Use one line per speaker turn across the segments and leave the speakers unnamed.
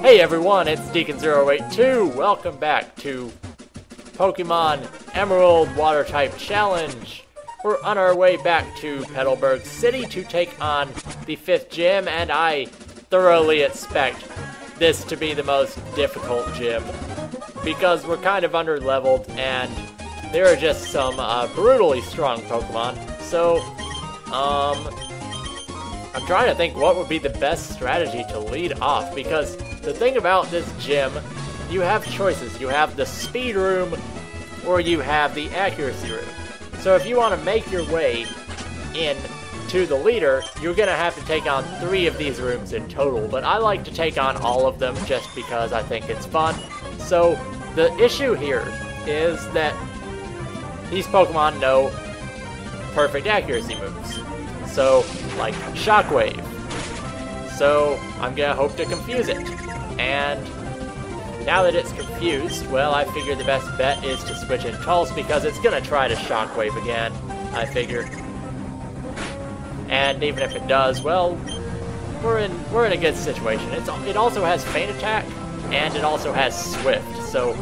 Hey everyone, it's Deacon082. Welcome back to Pokemon Emerald Water Type Challenge. We're on our way back to Petalburg City to take on the 5th gym, and I thoroughly expect this to be the most difficult gym because we're kind of under-leveled and there are just some brutally strong Pokemon. So, I'm trying to think what would be the best strategy to lead off, because the thing about this gym, you have choices. You have the speed room, or you have the accuracy room. So if you want to make your way in to the leader, you're going to have to take on 3 of these rooms in total, but I like to take on all of them just because I think it's fun. So the issue here is that these Pokemon know perfect accuracy moves. So, like Shockwave. So, I'm gonna hope to confuse it. And now that it's confused, well, I figure the best bet is to switch in Pulse because it's gonna try to Shockwave again, I figure. And even if it does, well, we're in a good situation. It also has Feint Attack, and it also has Swift, so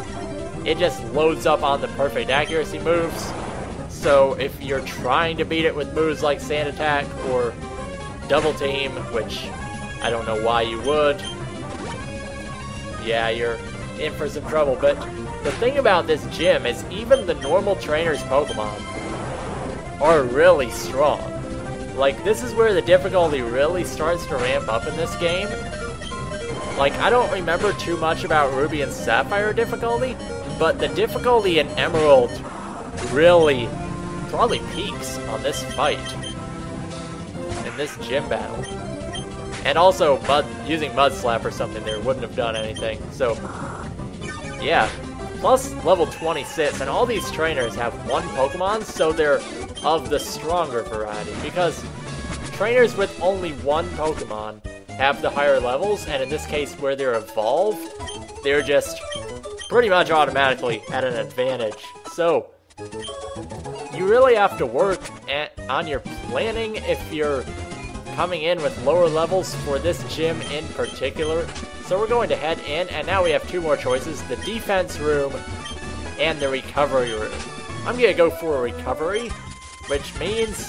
it just loads up on the perfect accuracy moves. So if you're trying to beat it with moves like Sand Attack or Double Team, which I don't know why you would, yeah, you're in for some trouble. But the thing about this gym is even the normal trainer's Pokemon are really strong. Like, this is where the difficulty really starts to ramp up in this game. Like, I don't remember too much about Ruby and Sapphire difficulty, but the difficulty in Emerald really probably peaks on this fight, in this gym battle. And also, using Mud Slap or something there wouldn't have done anything. So, yeah. Plus level 26, and all these trainers have 1 Pokemon, so they're of the stronger variety. Because trainers with only 1 Pokemon have the higher levels, and in this case, where they're evolved, they're just pretty much automatically at an advantage. So, you really have to work on your planning if you're coming in with lower levels for this gym in particular. So we're going to head in, and now we have 2 more choices, the defense room and the recovery room. I'm going to go for a recovery, which means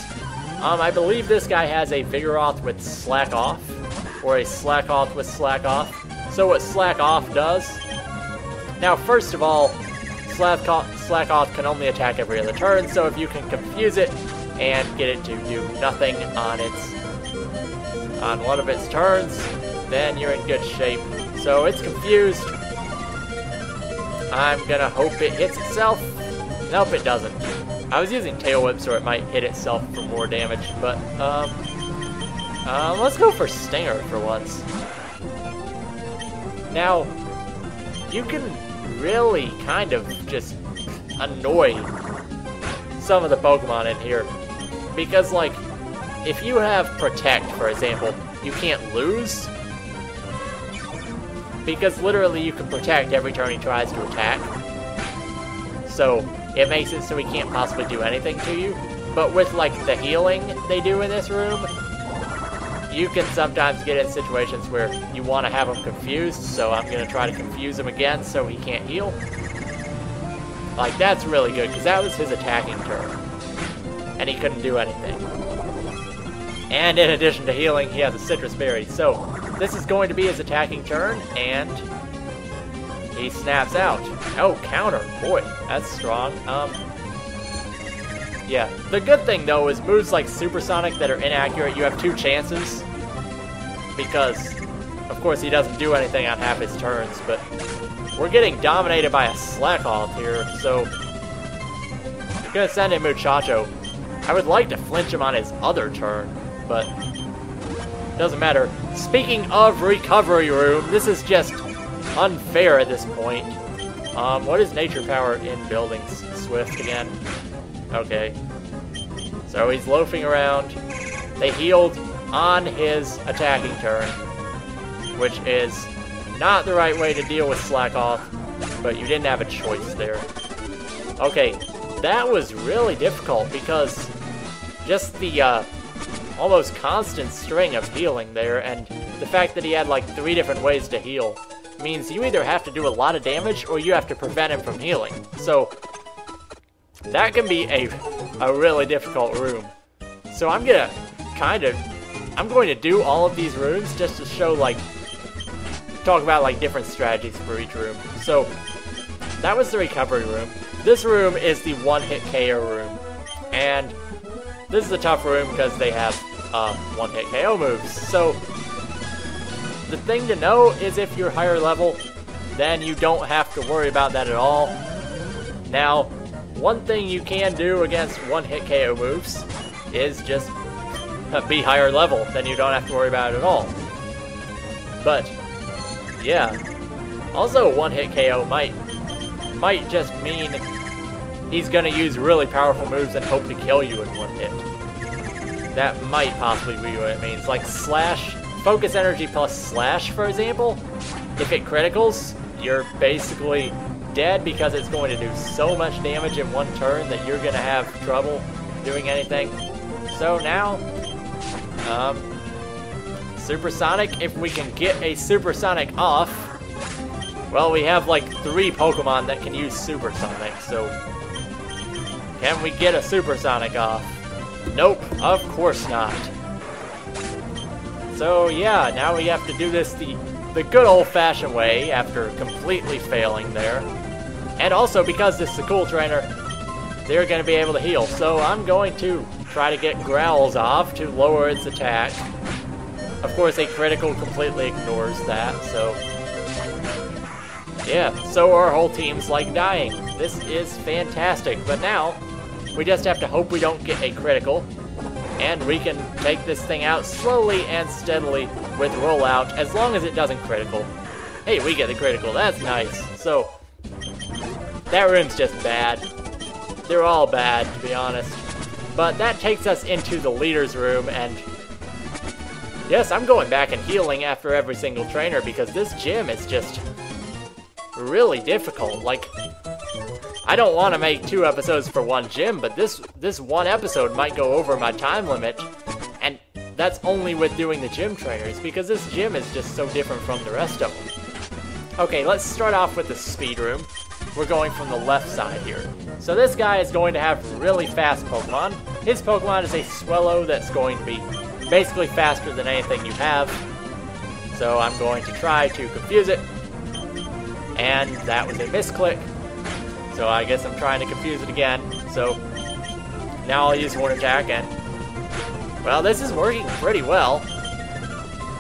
I believe this guy has a Vigoroth with Slack Off, or a Slack Off with Slack Off. So what Slack Off does, now first of all, Slack Off can only attack every other turn, so if you can confuse it and get it to do nothing on one of its turns, then you're in good shape. So it's confused. I'm gonna hope it hits itself. Nope, it doesn't. I was using Tail Whip so it might hit itself for more damage, but let's go for Stinger for once. Now, you can really kind of just annoy some of the Pokemon in here. Because, like, if you have Protect, for example, you can't lose. Because literally you can Protect every turn he tries to attack. So, it makes it so he can't possibly do anything to you. But with, like, the healing they do in this room, you can sometimes get in situations where you want to have him confused, so I'm going to try to confuse him again so he can't heal. Like, that's really good, because that was his attacking turn. And he couldn't do anything. And in addition to healing, he has a Citrus Berry. So, this is going to be his attacking turn, and he snaps out. Oh, counter. Boy, that's strong. Yeah, the good thing, though, is moves like Supersonic that are inaccurate, you have 2 chances. Because, of course, he doesn't do anything on half his turns, but we're getting dominated by a Slack Off here, so I'm gonna send in Muchacho. I would like to flinch him on his other turn, but doesn't matter. Speaking of recovery room, this is just unfair at this point. What is Nature Power in buildings? Swift again? Okay. So he's loafing around. They healed on his attacking turn, which is not the right way to deal with Slack Off, but you didn't have a choice there. Okay, that was really difficult because just the almost constant string of healing there, and the fact that he had like 3 different ways to heal means you either have to do a lot of damage or you have to prevent him from healing. So that can be a really difficult room. So I'm going to do all of these rooms just to show, like, talk about like different strategies for each room. So that was the recovery room. This room is the one-hit KO room. And this is a tough room because they have one-hit KO moves. So the thing to know is if you're higher level, then you don't have to worry about that at all. Now, one thing you can do against one-hit KO moves is just be higher level, then you don't have to worry about it at all. But, yeah. Also, one-hit KO might just mean he's gonna use really powerful moves and hope to kill you in one hit. That might possibly be what it means. Like slash, focus energy plus slash, for example. If it criticals, you're basically dead because it's going to do so much damage in one turn that you're gonna have trouble doing anything. So now, Supersonic, if we can get a Supersonic off, well, we have like 3 Pokemon that can use Supersonic, so can we get a Supersonic off? Nope, of course not. So yeah, now we have to do this the good old-fashioned way after completely failing there. And also, because this is a cool trainer, they're going to be able to heal. So I'm going to try to get Growls off to lower its attack. Of course, a critical completely ignores that, so yeah, so our whole team's like dying. This is fantastic, but now we just have to hope we don't get a critical, and we can take this thing out slowly and steadily with rollout, as long as it doesn't critical. Hey, we get the critical, that's nice. So, that room's just bad. They're all bad, to be honest. But that takes us into the leader's room, and yes, I'm going back and healing after every single trainer, because this gym is just really difficult. Like, I don't want to make 2 episodes for one gym, but this one episode might go over my time limit, and that's only with doing the gym trainers, because this gym is just so different from the rest of them. Okay, let's start off with the speed room. We're going from the left side here. So this guy is going to have really fast Pokemon. His Pokemon is a Swellow that's going to be basically faster than anything you have. So I'm going to try to confuse it. And that was a misclick. So I guess I'm trying to confuse it again. So now I'll use Horn Attack, and well, this is working pretty well.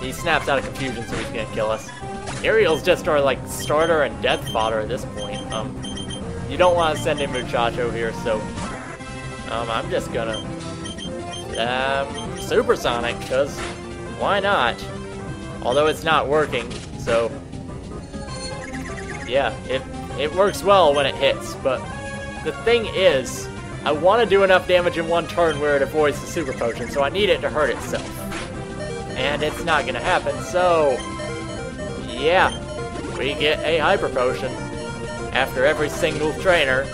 He snaps out of confusion, so he's gonna kill us. Ariel's just our like starter and death fodder at this point. You don't want to send in Muchacho here, so I'm just gonna Supersonic, because why not? Although it's not working, so yeah, it works well when it hits, but the thing is, I want to do enough damage in one turn where it avoids the Super Potion, so I need it to hurt itself. And it's not going to happen, so yeah, we get a Hyper Potion after every single trainer,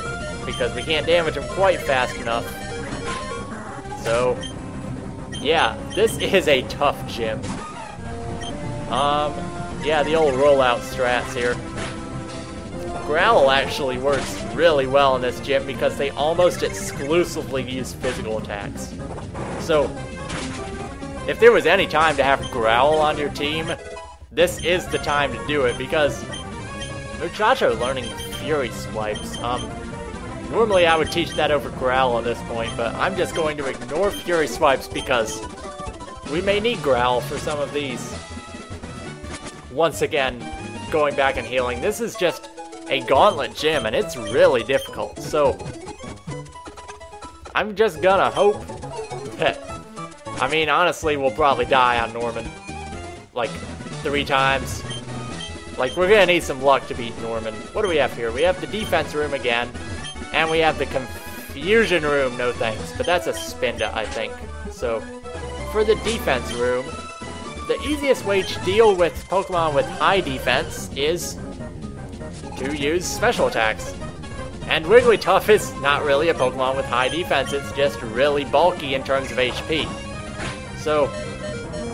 because we can't damage them quite fast enough. So yeah, this is a tough gym. Yeah, the old rollout strats here. Growl actually works really well in this gym because they almost exclusively use physical attacks. So, if there was any time to have Growl on your team, this is the time to do it, because Muchacho learning Fury Swipes. Normally I would teach that over Growl at this point, but I'm just going to ignore Fury Swipes because we may need Growl for some of these. Once again, going back and healing. This is just a gauntlet gym, and it's really difficult, so I'm just gonna hope that, I mean, honestly, we'll probably die on Norman, like, 3 times. Like, we're gonna need some luck to beat Norman. What do we have here? We have the defense room again, and we have the confusion room, no thanks, but that's a Spinda, I think. So, for the defense room, the easiest way to deal with Pokemon with high defense is to use special attacks. And Wigglytuff is not really a Pokemon with high defense, it's just really bulky in terms of HP. So,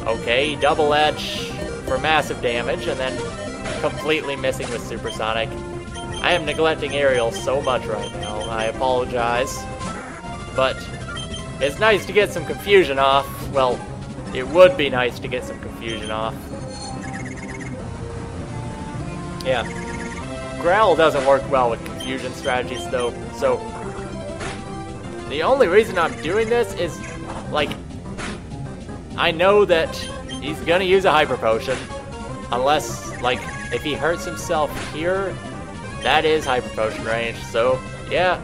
okay, Double Edge, for massive damage, and then completely missing with Supersonic. I am neglecting Aerial so much right now. I apologize. But it's nice to get some confusion off. Well, it would be nice to get some confusion off. Yeah. Growl doesn't work well with confusion strategies though, so the only reason I'm doing this is, like, I know that he's gonna use a Hyper Potion, unless, like, if he hurts himself here, that is Hyper Potion range, so, yeah.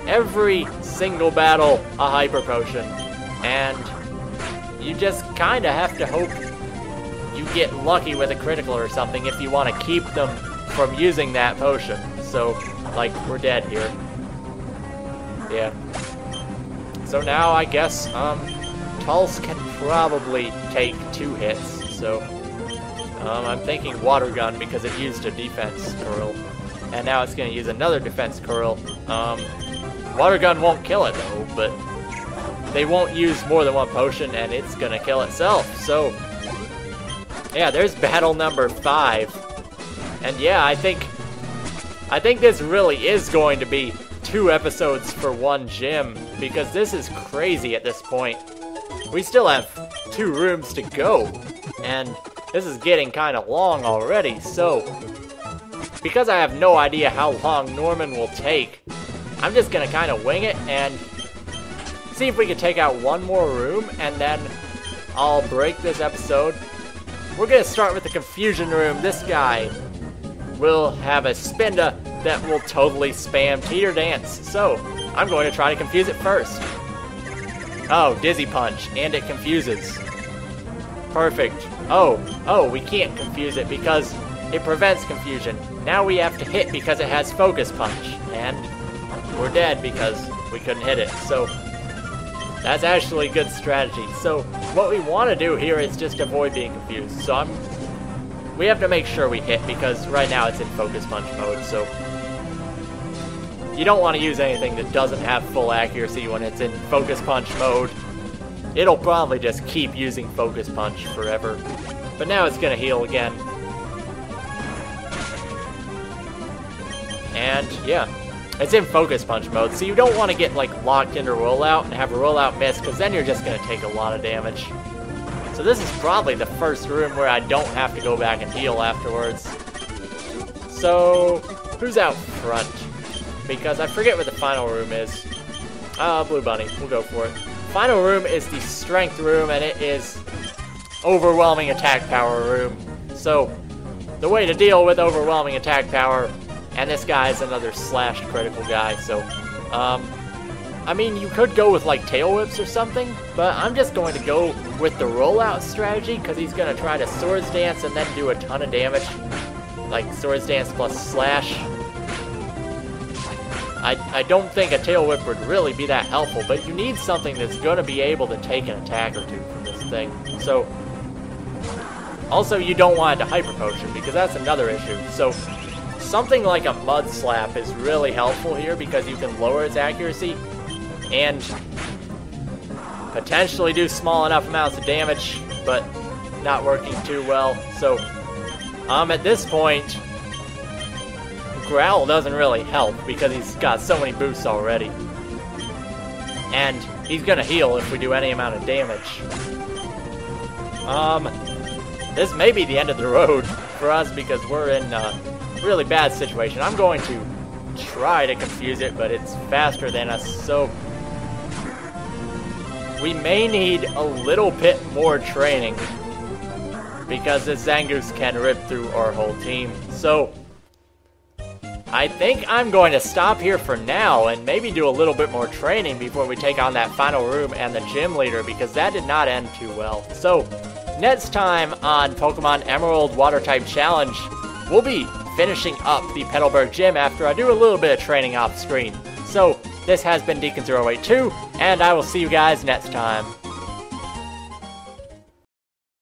Every single battle, a Hyper Potion, and you just kinda have to hope you get lucky with a critical or something if you want to keep them from using that potion. So, like, we're dead here. Yeah. So now, I guess, Tulse can probably take 2 hits, so I'm thinking Water Gun because it used a defense curl, and now it's going to use another defense curl. Water Gun won't kill it though, but they won't use more than 1 potion, and it's going to kill itself, so yeah, there's battle number 5, and yeah, I think this really is going to be 2 episodes for 1 gym, because this is crazy at this point. We still have 2 rooms to go, and this is getting kind of long already, so because I have no idea how long Norman will take, I'm just going to kind of wing it and see if we can take out 1 more room, and then I'll break this episode. We're going to start with the confusion room. This guy will have a Spinda that will totally spam Teeter Dance, so I'm going to try to confuse it first. Oh, Dizzy Punch, and it confuses. Perfect. Oh, we can't confuse it because it prevents confusion. Now we have to hit because it has Focus Punch, and we're dead because we couldn't hit it. So that's actually good strategy. So what we want to do here is just avoid being confused. So we have to make sure we hit because right now it's in Focus Punch mode, so you don't want to use anything that doesn't have full accuracy when it's in Focus Punch mode. It'll probably just keep using Focus Punch forever. But now it's going to heal again. And yeah, it's in Focus Punch mode, so you don't want to get like locked into rollout and have a rollout miss, because then you're just going to take a lot of damage. So this is probably the first room where I don't have to go back and heal afterwards. So who's out front? Because I forget what the final room is. Blue Bunny, we'll go for it. Final room is the strength room, and it is overwhelming attack power room. So the way to deal with overwhelming attack power, and this guy is another slashed critical guy, so I mean, you could go with like tail whips or something, but I'm just going to go with the rollout strategy because he's going to try to Swords Dance and then do a ton of damage, like Swords Dance plus slash. I don't think a tail whip would really be that helpful, but you need something that's going to be able to take an attack or 2 from this thing. So also you don't want it to Hyper Potion because that's another issue. So something like a Mud Slap is really helpful here because you can lower its accuracy and potentially do small enough amounts of damage, but not working too well. So at this point, Growl doesn't really help because he's got so many boosts already. And he's gonna heal if we do any amount of damage. This may be the end of the road for us because we're in a really bad situation. I'm going to try to confuse it, but it's faster than us, so we may need a little bit more training because this Zangoose can rip through our whole team. So I think I'm going to stop here for now and maybe do a little bit more training before we take on that final room and the gym leader, because that did not end too well. So next time on Pokemon Emerald Water Type Challenge, we'll be finishing up the Petalburg Gym after I do a little bit of training off screen. So this has been Deacon082, and I will see you guys next time.